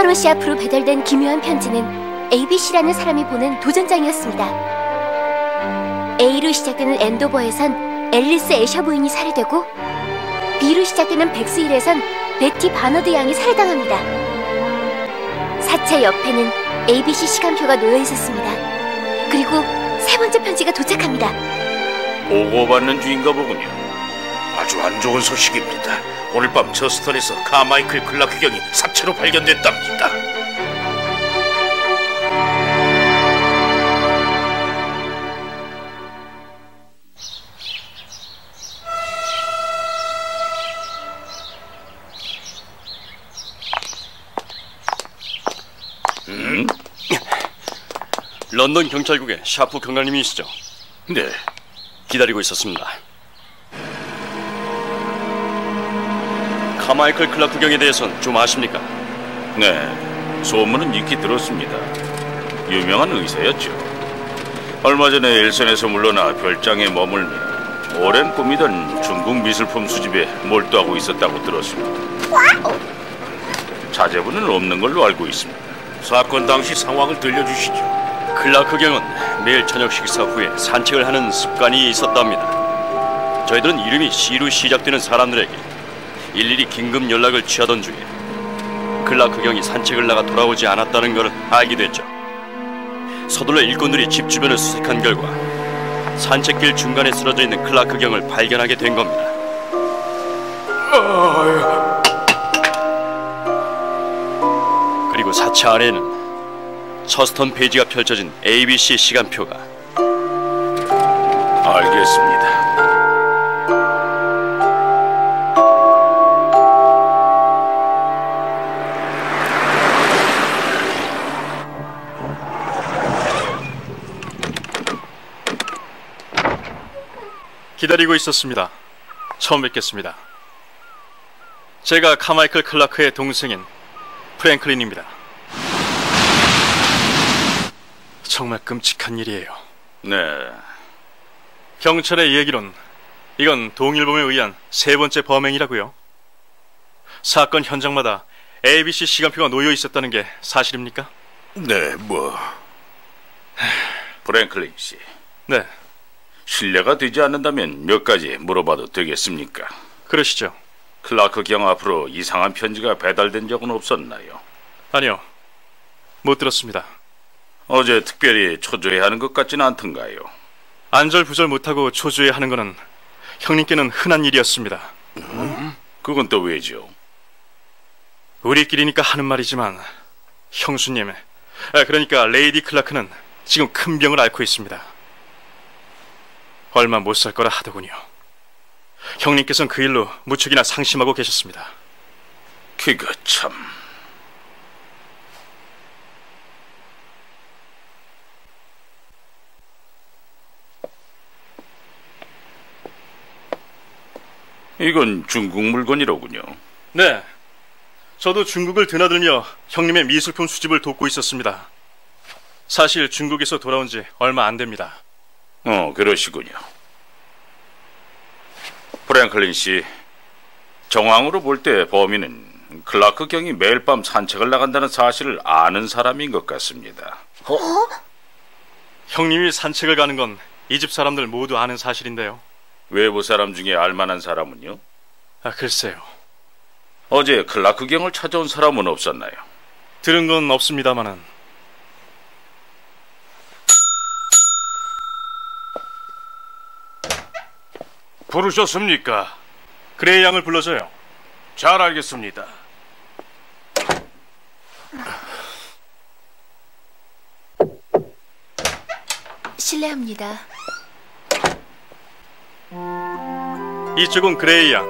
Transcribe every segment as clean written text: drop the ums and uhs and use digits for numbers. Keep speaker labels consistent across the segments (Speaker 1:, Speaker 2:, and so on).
Speaker 1: 카로 씨 앞으로 배달된 기묘한 편지는 ABC라는 사람이 보낸 도전장이었습니다. A로 시작되는 엔도버에선 앨리스 애셔 부인이 살해되고, B로 시작되는 백스힐에선 베티 바너드 양이 살해당합니다. 사체 옆에는 ABC 시간표가 놓여 있었습니다. 그리고 세 번째 편지가 도착합니다.
Speaker 2: 보고받는 주인가 보군요. 아주 안 좋은 소식입니다. 오늘 밤 저스턴에서 카마이클 클라크 경이 사체로 발견됐답니다.
Speaker 3: 런던 경찰국의 샤프 경장님이시죠?
Speaker 2: 네.
Speaker 3: 기다리고 있었습니다. 카마이클 클라크 경에 대해서는 좀 아십니까?
Speaker 2: 네, 소문은 익히 들었습니다. 유명한 의사였죠. 얼마 전에 일선에서 물러나 별장에 머물며 오랜 꿈이던 중국 미술품 수집에 몰두하고 있었다고 들었습니다. 자제분은 없는 걸로 알고 있습니다. 사건 당시 상황을 들려주시죠.
Speaker 3: 클라크 경은 매일 저녁 식사 후에 산책을 하는 습관이 있었답니다. 저희들은 이름이 C로 시작되는 사람들에게 일일이 긴급 연락을 취하던 중에 클라크 경이 산책을 나가 돌아오지 않았다는 것을 알게 됐죠. 서둘러 일꾼들이 집 주변을 수색한 결과 산책길 중간에 쓰러져 있는 클라크 경을 발견하게 된 겁니다. 그리고 사체 아래에는 저스턴 페이지가 펼쳐진 ABC 시간표가.
Speaker 2: 알겠습니다.
Speaker 4: 기다리고 있었습니다. 처음 뵙겠습니다. 제가 카마이클 클라크의 동생인 프랭클린입니다. 정말 끔찍한 일이에요.
Speaker 2: 네.
Speaker 4: 경찰의 얘기론 이건 동일범에 의한 세 번째 범행이라고요. 사건 현장마다 ABC 시간표가 놓여 있었다는 게 사실입니까?
Speaker 2: 네, 프랭클린 씨.
Speaker 4: 네.
Speaker 2: 신뢰가 되지 않는다면 몇 가지 물어봐도 되겠습니까?
Speaker 4: 그러시죠.
Speaker 2: 클라크 경 앞으로 이상한 편지가 배달된 적은 없었나요?
Speaker 4: 아니요. 못 들었습니다.
Speaker 2: 어제 특별히 초조해하는 것 같지는 않던가요?
Speaker 4: 안절부절 못하고 초조해하는 거는 형님께는 흔한 일이었습니다.
Speaker 2: 그건 또 왜죠?
Speaker 4: 우리끼리니까 하는 말이지만 형수님, 그러니까 레이디 클라크는 지금 큰 병을 앓고 있습니다. 얼마 못 살 거라 하더군요. 형님께서는 그 일로 무척이나 상심하고 계셨습니다.
Speaker 2: 그거 참... 이건 중국 물건이로군요.
Speaker 4: 네, 저도 중국을 드나들며 형님의 미술품 수집을 돕고 있었습니다. 사실 중국에서 돌아온 지 얼마 안 됩니다.
Speaker 2: 그러시군요. 프랭클린 씨, 정황으로 볼 때 범인은 클라크 경이 매일 밤 산책을 나간다는 사실을 아는 사람인 것 같습니다.
Speaker 4: 형님이 산책을 가는 건 이 집 사람들 모두 아는 사실인데요.
Speaker 2: 외부 사람 중에 알만한 사람은요?
Speaker 4: 글쎄요.
Speaker 2: 어제 클라크 경을 찾아온 사람은 없었나요?
Speaker 4: 들은 건 없습니다마는.
Speaker 5: 부르셨습니까?
Speaker 4: 그레이 양을 불러줘요.
Speaker 5: 잘 알겠습니다.
Speaker 1: 실례합니다.
Speaker 4: 이쪽은 그레이 양,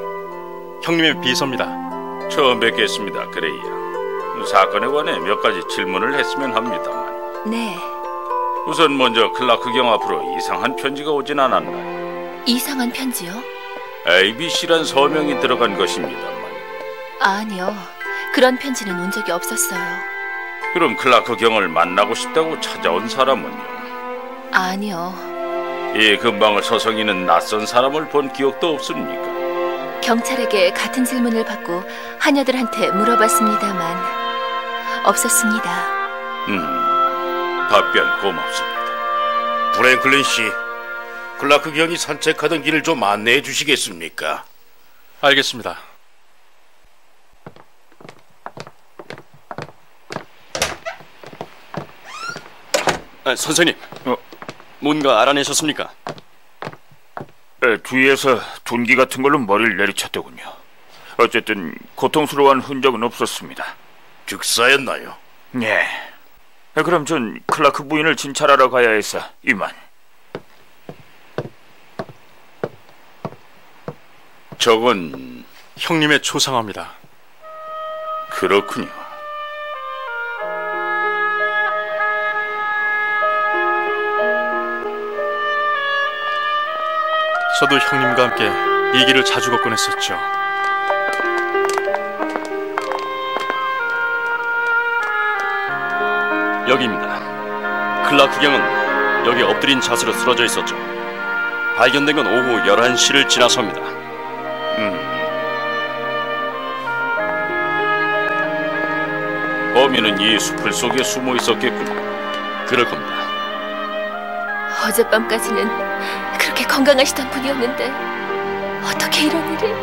Speaker 4: 형님의 비서입니다.
Speaker 2: 처음 뵙겠습니다, 그레이 양. 사건에 관해 몇 가지 질문을 했으면 합니다만.
Speaker 1: 네.
Speaker 2: 우선 먼저 클라크 경 앞으로 이상한 편지가 오진 않았나요?
Speaker 1: 이상한 편지요?
Speaker 2: ABC란 서명이 들어간 것입니다만.
Speaker 1: 아니요. 그런 편지는 온 적이 없었어요.
Speaker 2: 그럼 클라크 경을 만나고 싶다고 찾아온 사람은요?
Speaker 1: 아니요.
Speaker 2: 이 근방을 서성이는 낯선 사람을 본 기억도 없습니까?
Speaker 1: 경찰에게 같은 질문을 받고 하녀들한테 물어봤습니다만 없었습니다.
Speaker 2: 답변 고맙습니다.
Speaker 5: 프랭클린 씨, 클라크 경이 산책하던 길을 좀 안내해 주시겠습니까?
Speaker 4: 알겠습니다.
Speaker 3: 선생님, 뭔가 알아내셨습니까?
Speaker 6: 뒤에서 둔기 같은 걸로 머리를 내리쳤더군요. 어쨌든 고통스러워한 흔적은 없었습니다.
Speaker 5: 즉사였나요?
Speaker 6: 예. 그럼 전 클라크 부인을 진찰하러 가야 해서 이만.
Speaker 2: 저건
Speaker 4: 형님의 초상화입니다.
Speaker 2: 그렇군요.
Speaker 4: 저도 형님과 함께 이 길을 자주 걷곤 했었죠.
Speaker 3: 여기입니다. 클라크 경은 여기 엎드린 자세로 쓰러져 있었죠. 발견된 건 오후 11시를 지나서입니다.
Speaker 2: 범인은 이 숲을 속에 숨어 있었겠군요.
Speaker 3: 그럴 겁니다.
Speaker 1: 어젯밤까지는 그렇게 건강하시던 분이었는데 어떻게 이런 일이?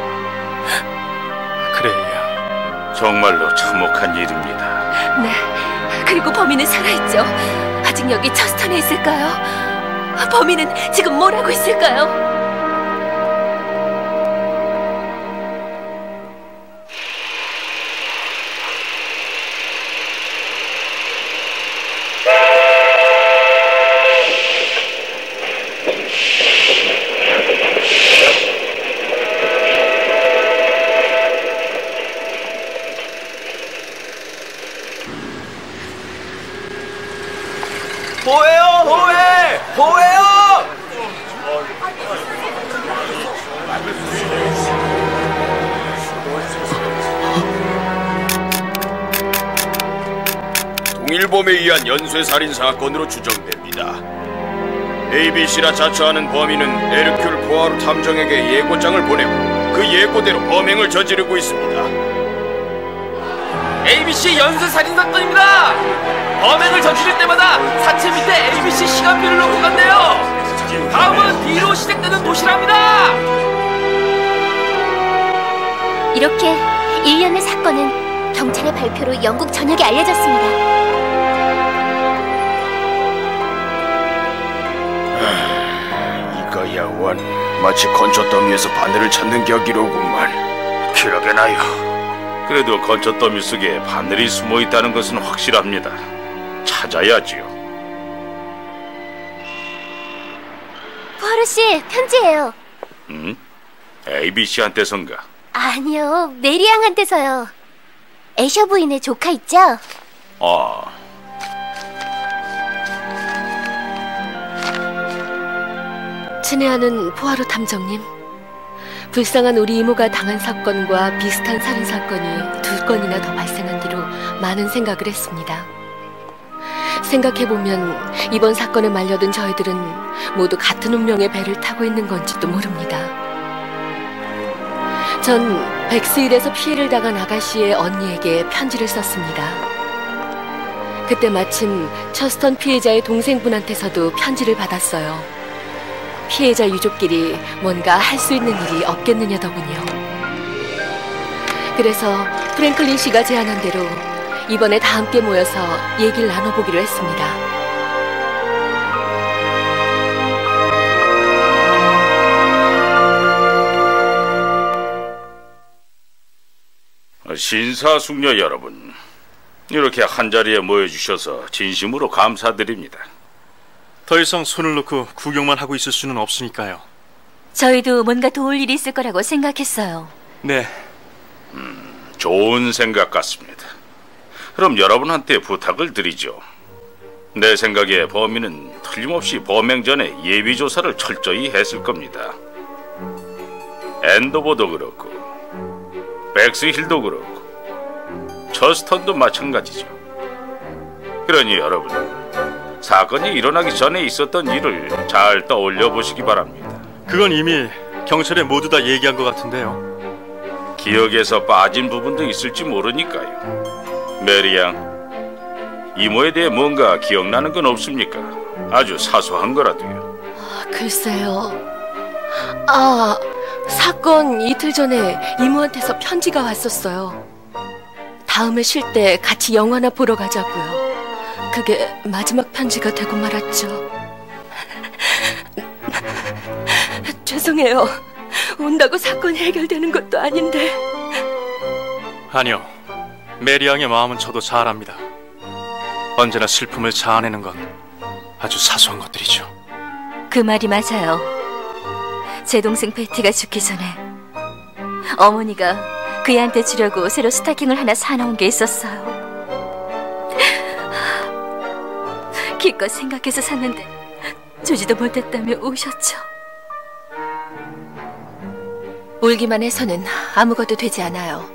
Speaker 4: 그래야.
Speaker 2: 정말로 참혹한 일입니다.
Speaker 1: 네, 그리고 범인은 살아있죠. 아직 여기 처스턴에 있을까요? 범인은 지금 뭘 하고 있을까요?
Speaker 5: 동일범에 의한 연쇄살인 사건으로 추정됩니다. ABC라 자처하는 범인은 에르큘 포아르 탐정에게 예고장을 보내고 그 예고대로 범행을 저지르고 있습니다.
Speaker 7: ABC 연쇄살인 사건입니다. 범행을 저지를 때마다 사체 밑에 ABC 시간표를 놓고 간대요. 다음은 B로 시작되는 도시랍니다.
Speaker 1: 이렇게 일련의 사건은 경찰의 발표로 영국 전역에 알려졌습니다.
Speaker 5: 이거야 원 마치 건초더미에서 바늘을 찾는 격이로구만.
Speaker 6: 기억에 나요.
Speaker 2: 그래도 건초더미 속에 바늘이 숨어 있다는 것은 확실합니다. 찾아야지요.
Speaker 1: 포아로 씨, 편지예요.
Speaker 2: ABC한테선가?
Speaker 1: 아니요, 메리앙한테서요. 애셔 부인의 조카 있죠? 친애하는 포아로 탐정님, 불쌍한 우리 이모가 당한 사건과 비슷한 살인 사건이 2건이나 더 발생한 뒤로 많은 생각을 했습니다. 생각해보면 이번 사건에 말려든 저희들은 모두 같은 운명의 배를 타고 있는 건지도 모릅니다. 전 백스힐에서 피해를 당한 아가씨의 언니에게 편지를 썼습니다. 그때 마침 처스턴 피해자의 동생분한테서도 편지를 받았어요. 피해자 유족끼리 뭔가 할 수 있는 일이 없겠느냐더군요. 그래서 프랭클린 씨가 제안한 대로 이번에 다 함께 모여서 얘기를 나눠보기로 했습니다.
Speaker 2: 신사숙녀 여러분, 이렇게 한자리에 모여주셔서 진심으로 감사드립니다.
Speaker 4: 더 이상 손을 놓고 구경만 하고 있을 수는 없으니까요.
Speaker 1: 저희도 뭔가 도울 일이 있을 거라고 생각했어요.
Speaker 4: 네.
Speaker 2: 좋은 생각 같습니다. 그럼 여러분한테 부탁을 드리죠. 내 생각에 범인은 틀림없이 범행 전에 예비조사를 철저히 했을 겁니다. 엔도버도 그렇고 백스힐도 그렇고 처스턴도 마찬가지죠. 그러니 여러분, 사건이 일어나기 전에 있었던 일을 잘 떠올려 보시기 바랍니다.
Speaker 4: 그건 이미 경찰에 모두 다 얘기한 것 같은데요.
Speaker 2: 기억에서 빠진 부분도 있을지 모르니까요. 메리양, 이모에 대해 뭔가 기억나는 건 없습니까? 아주 사소한 거라도요.
Speaker 8: 글쎄요. 사건 이틀 전에 이모한테서 편지가 왔었어요. 다음에 쉴 때 같이 영화나 보러 가자고요. 그게 마지막 편지가 되고 말았죠. 죄송해요. 온다고 사건이 해결되는 것도 아닌데.
Speaker 4: 아니요. 메리 양의 마음은 저도 잘 압니다. 언제나 슬픔을 자아내는 건 아주 사소한 것들이죠.
Speaker 1: 그 말이 맞아요. 제 동생 베티가 죽기 전에 어머니가 그애한테 주려고 새로 스타킹을 하나 사놓은 게 있었어요. 기껏 생각해서 샀는데 주지도 못했다며 우셨죠.
Speaker 8: 울기만 해서는 아무것도 되지 않아요.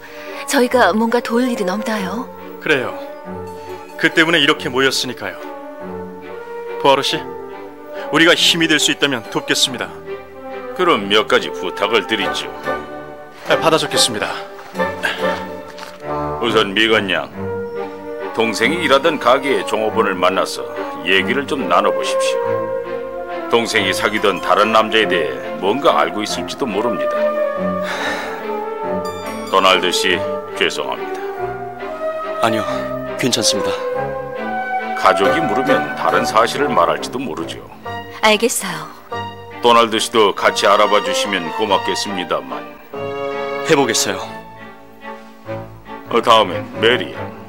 Speaker 8: 저희가 뭔가 도울 일은 없나요?
Speaker 4: 그래요. 그 때문에 이렇게 모였으니까요. 포아로 씨, 우리가 힘이 될 수 있다면 돕겠습니다.
Speaker 2: 그럼 몇 가지 부탁을 드리죠.
Speaker 4: 받아 적겠습니다.
Speaker 2: 우선 미건 양, 동생이 일하던 가게의 종업원을 만나서 얘기를 좀 나눠보십시오. 동생이 사귀던 다른 남자에 대해 뭔가 알고 있을지도 모릅니다. 도널드 씨, 죄송합니다.
Speaker 3: 아니요, 괜찮습니다.
Speaker 2: 가족이 물으면 다른 사실을 말할지도 모르죠.
Speaker 1: 알겠어요.
Speaker 2: 도널드 씨도 같이 알아봐 주시면 고맙겠습니다만.
Speaker 3: 해보겠어요.
Speaker 2: 다음엔 메리 양.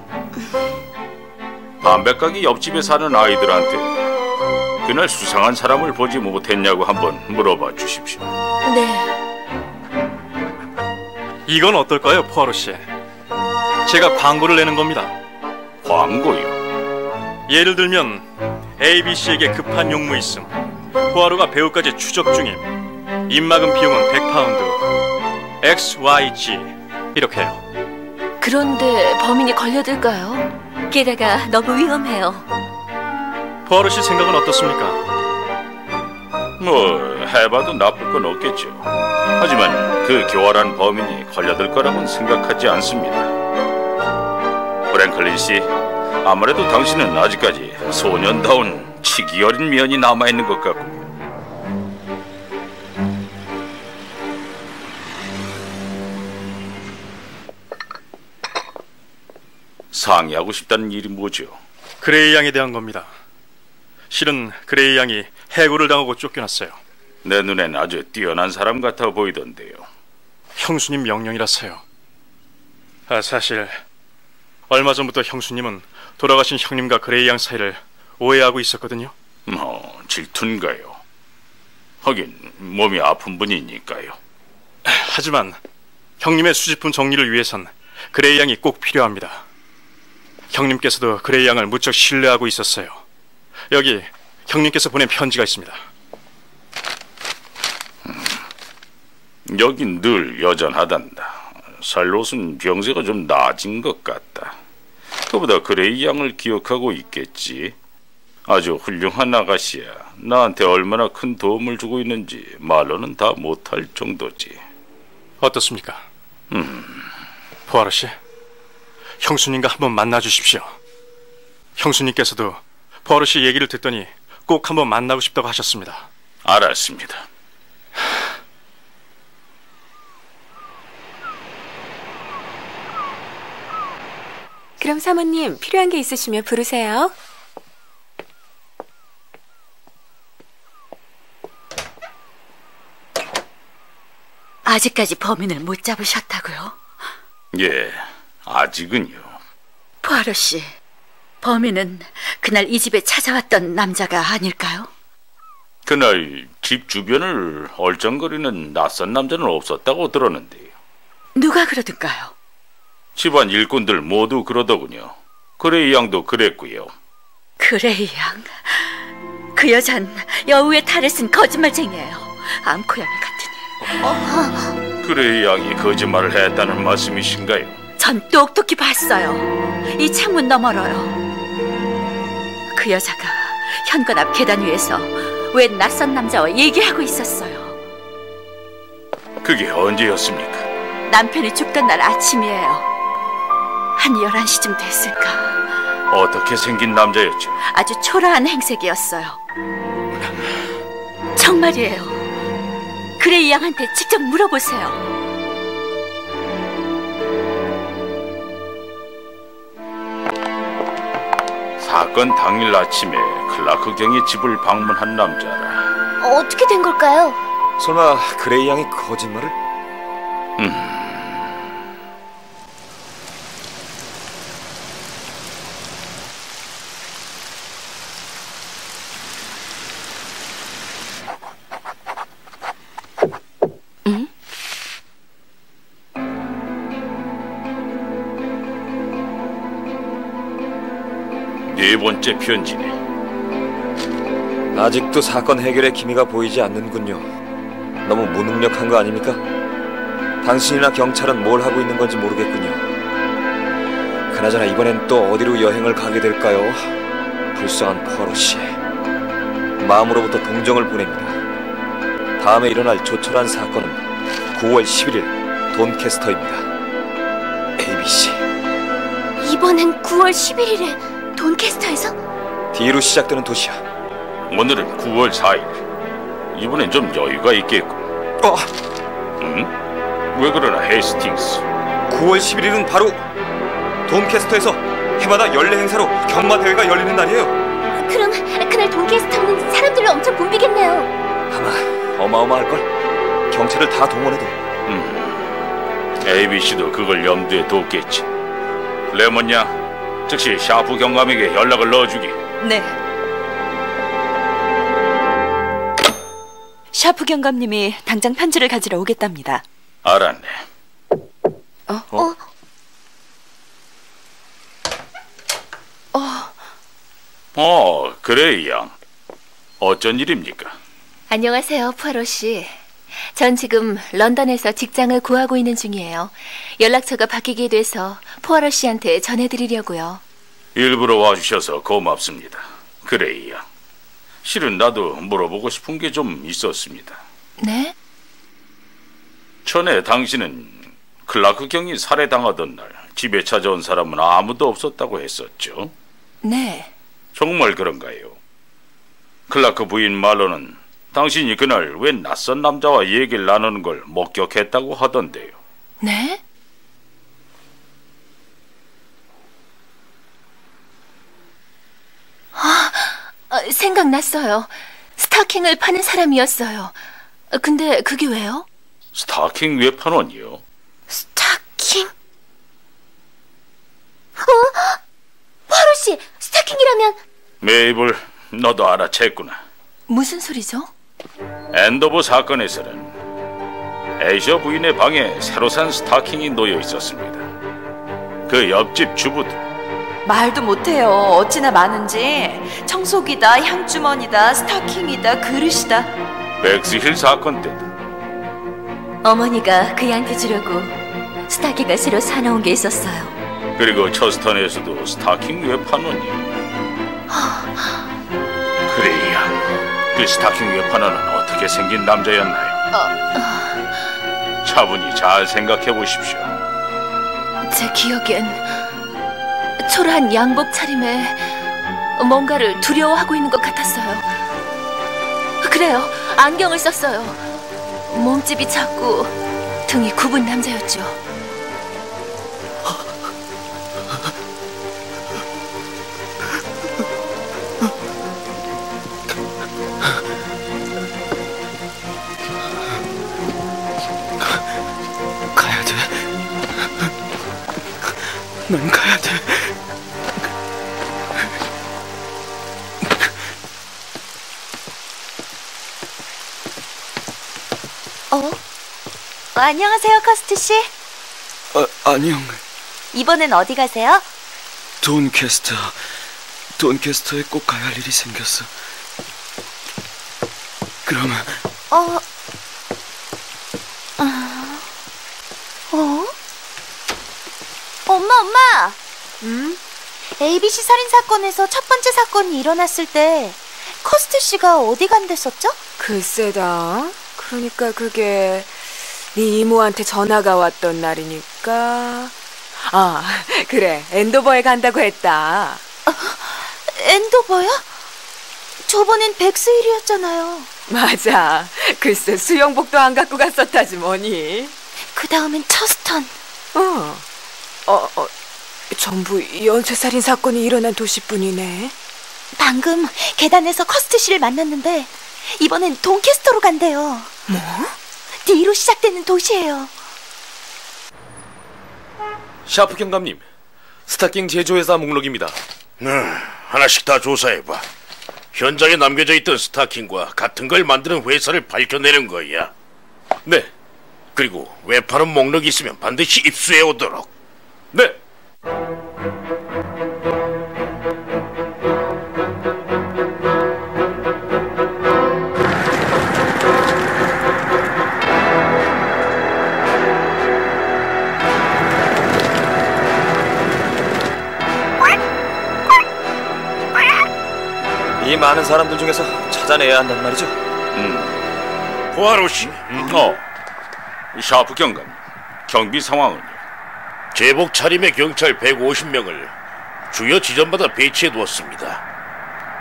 Speaker 2: 담배가게 옆집에 사는 아이들한테 그날 수상한 사람을 보지 못했냐고 한번 물어봐 주십시오.
Speaker 8: 네.
Speaker 4: 이건 어떨까요, 포아로 씨? 제가 광고를 내는 겁니다.
Speaker 2: 광고요?
Speaker 4: 예를 들면 ABC에게 급한 용무 있음, 포아로가 배우까지 추적 중임, 입막음 비용은 100파운드, XYG 이렇게요.
Speaker 8: 그런데 범인이 걸려들까요?
Speaker 1: 게다가 너무 위험해요.
Speaker 4: 포아로 씨 생각은 어떻습니까?
Speaker 2: 뭐 해봐도 나쁠 건 없겠죠. 하지만 그 교활한 범인이 걸려들 거라고는 생각하지 않습니다. 프랭클린 씨, 아무래도 당신은 아직까지 소년다운 치기 어린 면이 남아있는 것 같군요. 상의하고 싶다는 일이 뭐죠?
Speaker 4: 그레이 양에 대한 겁니다. 실은 그레이 양이 해고를 당하고 쫓겨났어요.
Speaker 2: 내 눈엔 아주 뛰어난 사람 같아 보이던데요.
Speaker 4: 형수님 명령이라서요. 사실 얼마 전부터 형수님은 돌아가신 형님과 그레이 양 사이를 오해하고 있었거든요.
Speaker 2: 질투인가요? 하긴 몸이 아픈 분이니까요.
Speaker 4: 하지만 형님의 수집품 정리를 위해선 그레이 양이 꼭 필요합니다. 형님께서도 그레이 양을 무척 신뢰하고 있었어요. 여기 형님께서 보낸 편지가 있습니다.
Speaker 2: 여긴 늘 여전하단다. 살롯은 병세가 좀 나아진 것 같다. 그보다 그레이 양을 기억하고 있겠지. 아주 훌륭한 아가씨야. 나한테 얼마나 큰 도움을 주고 있는지 말로는 다 못할 정도지.
Speaker 4: 어떻습니까? 포아로 씨, 형수님과 한번 만나주십시오. 형수님께서도 포아로 씨 얘기를 듣더니 꼭 한번 만나고 싶다고 하셨습니다.
Speaker 2: 알았습니다.
Speaker 9: 그럼 사모님 필요한 게 있으시면 부르세요.
Speaker 1: 아직까지 범인을 못 잡으셨다고요?
Speaker 2: 예, 아직은요.
Speaker 1: 포아로 씨, 범인은 그날 이 집에 찾아왔던 남자가 아닐까요?
Speaker 2: 그날 집 주변을 얼쩡거리는 낯선 남자는 없었다고 들었는데요.
Speaker 1: 누가 그러던가요?
Speaker 2: 집안 일꾼들 모두 그러더군요. 그레이 양도 그랬고요.
Speaker 1: 그레이 양? 그 여잔 여우의 탈을 쓴 거짓말쟁이에요. 암코양이 같으니.
Speaker 2: 그레이 양이 거짓말을 했다는 말씀이신가요?
Speaker 1: 전 똑똑히 봤어요. 이 창문 너머로요. 그 여자가 현관 앞 계단 위에서 웬 낯선 남자와 얘기하고 있었어요.
Speaker 2: 그게 언제였습니까?
Speaker 1: 남편이 죽던 날 아침이에요. 한 11시쯤 됐을까.
Speaker 2: 어떻게 생긴 남자였죠?
Speaker 10: 아주 초라한 행색이었어요.
Speaker 1: 정말이에요. 그레이 양한테 직접 물어보세요.
Speaker 2: 사건 당일 아침에 클라크 경의 집을 방문한 남자라.
Speaker 1: 어떻게 된 걸까요?
Speaker 11: 설마 그레이 양이 거짓말을?
Speaker 2: 네 번째 편지네.
Speaker 11: 아직도 사건 해결의 기미가 보이지 않는군요. 너무 무능력한 거 아닙니까? 당신이나 경찰은 뭘 하고 있는 건지 모르겠군요. 그나저나 이번엔 또 어디로 여행을 가게 될까요? 불쌍한 포아로 씨. 마음으로부터 동정을 보냅니다. 다음에 일어날 조촐한 사건은 9월 11일 돈캐스터입니다. ABC.
Speaker 1: 이번엔 9월 11일에 돈캐스터에서?
Speaker 11: D로 시작되는 도시야.
Speaker 2: 오늘은 9월 4일. 이번엔 좀 여유가 있겠고. 응? 왜 그러나 헤이스팅스?
Speaker 11: 9월 11일은 바로 돈캐스터에서 해마다 연례 행사로 경마 대회가 열리는 날이에요.
Speaker 1: 그럼 그날 돈캐스터는 사람들로 엄청 붐비겠네요.
Speaker 11: 아마 어마어마할걸? 경찰을 다 동원해도.
Speaker 2: ABC도 그걸 염두에 뒀겠지. 레몬 양, 즉시 샤프 경감에게 연락을 넣어주기.
Speaker 10: 네. 샤프 경감님이 당장 편지를 가지러 오겠답니다.
Speaker 2: 알았네. 그레이 양. 어쩐 일입니까?
Speaker 8: 안녕하세요, 포아로 씨. 전 지금 런던에서 직장을 구하고 있는 중이에요. 연락처가 바뀌게 돼서 포아로 씨한테 전해드리려고요.
Speaker 2: 일부러 와주셔서 고맙습니다, 그레이 양. 실은 나도 물어보고 싶은 게 좀 있었습니다.
Speaker 8: 네?
Speaker 2: 전에 당신은 클라크 경이 살해당하던 날 집에 찾아온 사람은 아무도 없었다고 했었죠?
Speaker 8: 네.
Speaker 2: 정말 그런가요? 클라크 부인 말로는 당신이 그날 웬 낯선 남자와 얘기를 나누는 걸 목격했다고 하던데요.
Speaker 8: 네? 생각났어요. 스타킹을 파는 사람이었어요. 근데 그게 왜요?
Speaker 2: 스타킹 외판원이요?
Speaker 1: 스타킹? 포아로 씨, 스타킹이라면...
Speaker 2: 메이블, 너도 알아챘구나.
Speaker 8: 무슨 소리죠?
Speaker 2: 엔더버 사건에서는 애셔 부인의 방에 새로 산 스타킹이 놓여 있었습니다. 그 옆집 주부도.
Speaker 10: 말도 못해요. 어찌나 많은지. 청소기다, 향주머니다, 스타킹이다, 그릇이다.
Speaker 2: 백스힐 사건 때도.
Speaker 10: 어머니가 그이한테 주려고 스타킹을 새로 사놓은 게 있었어요.
Speaker 2: 그리고 처스턴에서도 스타킹 외판원이요. 그레이야, 그 스타킹 외판원은 어떻게 생긴 남자였나요? 차분히 잘 생각해 보십시오.
Speaker 8: 제 기억엔 초라한 양복 차림에 뭔가를 두려워하고 있는 것 같았어요. 그래요, 안경을 썼어요. 몸집이 작고 등이 굽은 남자였죠.
Speaker 12: 가야 돼. 난 가야 돼.
Speaker 10: 안녕하세요, 커스트 씨.
Speaker 12: 안녕.
Speaker 10: 이번엔 어디 가세요?
Speaker 12: 돈캐스터에 꼭 가야 할 일이 생겼어. 그러면
Speaker 10: 엄마. ABC 살인 사건에서 첫 번째 사건이 일어났을 때 커스트 씨가 어디 간댔었죠?
Speaker 9: 글쎄다. 그러니까 그게 네 이모한테 전화가 왔던 날이니까. 그래, 엔도버에 간다고 했다.
Speaker 10: 엔도버요? 저번엔 백스일이었잖아요.
Speaker 9: 맞아. 글쎄 수영복도 안 갖고 갔었다지 뭐니.
Speaker 10: 그 다음엔 처스턴.
Speaker 9: 전부 연쇄살인 사건이 일어난 도시뿐이네.
Speaker 10: 방금 계단에서 커스트 씨를 만났는데 이번엔 돈캐스터로 간대요.
Speaker 9: 뭐?
Speaker 10: D로 시작되는 도시예요.
Speaker 5: 샤프 경감님, 스타킹 제조회사 목록입니다.
Speaker 2: 하나씩 다 조사해봐. 현장에 남겨져 있던 스타킹과 같은 걸 만드는 회사를 밝혀내는 거야.
Speaker 5: 네.
Speaker 2: 그리고 외파는 목록이 있으면 반드시 입수해 오도록.
Speaker 5: 네.
Speaker 11: 이 많은 사람들 중에서 찾아내야 한단 말이죠.
Speaker 2: 포아로 씨. 샤프 경감, 경비 상황은요? 제복 차림의 경찰 150명을 주요 지점마다 배치해 두었습니다.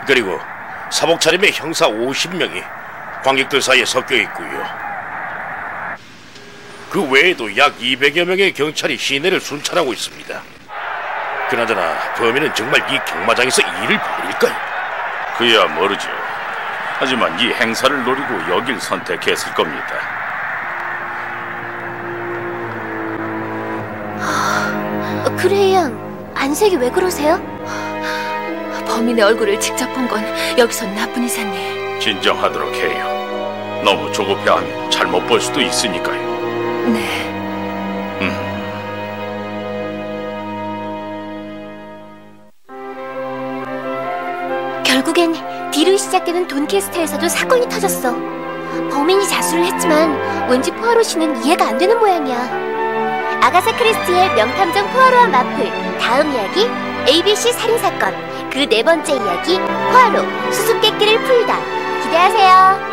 Speaker 2: 그리고 사복 차림의 형사 50명이 관객들 사이에 섞여 있고요. 그 외에도 약 200여 명의 경찰이 시내를 순찰하고 있습니다. 그나저나 범인은 정말 이 경마장에서 일을 벌일까요? 그야 모르죠. 하지만 이 행사를 노리고 여길 선택했을 겁니다.
Speaker 1: 그레이 양, 안색이 왜 그러세요?
Speaker 8: 범인의 얼굴을 직접 본 건 여기서 나쁜 이사님.
Speaker 2: 진정하도록 해요. 너무 조급해하면 잘못 볼 수도 있으니까요.
Speaker 8: 네.
Speaker 1: 결국엔 D로 시작되는 돈캐스터에서도 사건이 터졌어. 범인이 자수를 했지만 왠지 포아로 씨는 이해가 안 되는 모양이야. 아가사 크리스티의 명탐정 포아로와 마플, 다음 이야기 ABC 살인사건, 그 네 번째 이야기 포아로 수수께끼를 풀다. 기대하세요.